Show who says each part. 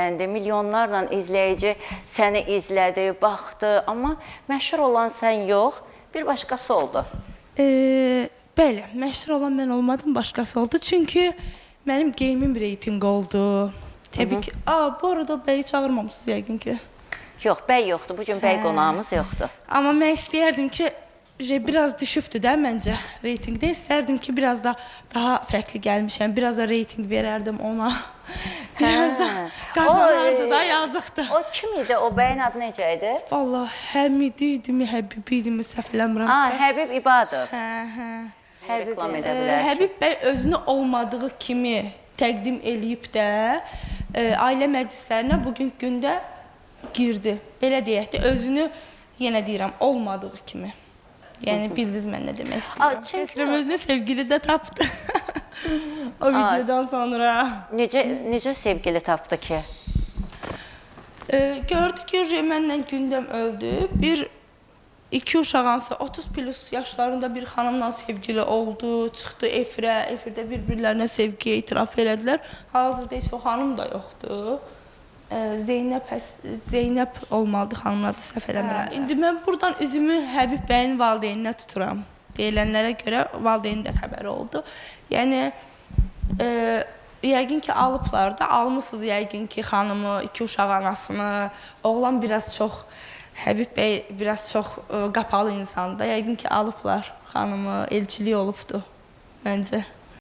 Speaker 1: Milyonlarla izləyici səni izlədi, baxdı, amma məşhur olan sən yox, bir başqası oldu.
Speaker 2: Bəli, məşhur olan mən olmadım, başqası oldu. Çünki mənim geyimim reytinq oldu. Təbii ki. Bu arada bəyi çağırmamışsınız yəqin ki.
Speaker 1: Yox, bəy yoxdur. Bugün bəy qonağımız yoxdur.
Speaker 2: Amma mən istəyərdim ki, biraz düşübdür də məncə reytingdə. İstərdim ki, biraz da daha fərqli gəlmişəm. Biraz da reyting verərdim ona. Biraz da qazanardı da, yazıqdır.
Speaker 1: O kim idi? O bəyin adı necə idi?
Speaker 2: Vallahi Həmidi idimi, Həbibi idimi, səhv eləmirəmsə.
Speaker 1: Həbib İbadov.
Speaker 2: Həbib
Speaker 1: Reklam edə bilər.
Speaker 2: Həbib bəy özünü olmadığı kimi təqdim eləyib də ailə məclislərinə bugün gündə girdi. Belə deyək də, özünü yenə deyirəm, olmadığı kimi. Yəni, bildiniz mən nə demək istəyirəm. Kəsrəm özünə sevgili də tapdı. O videodan sonra.
Speaker 1: Necə sevgili tapdı ki?
Speaker 2: Gördü ki, mənlə gündəm öldü. İki uşağansı 30 plus yaşlarında bir xanımla sevgili oldu, çıxdı efirə, efirdə bir-birlərinə sevgiyə itiraf elədilər. Hazırda heç o xanım da yoxdur. Zeynəb olmalıdır xanımın adı, səhv eləmirəm. İndi mən buradan üzümü Həbib bəyin valideyninə tuturam. Deyilənlərə görə valideynin də xəbəri oldu. Yəni, yəqin ki, alıblar da, almışsınız yəqin ki, xanımı, iki uşaq anasını. Oğlan biraz çox, Həbib bəy biraz çox qapalı insandır. Yəqin ki, alıblar xanımı, elçilik olubdur, məncə.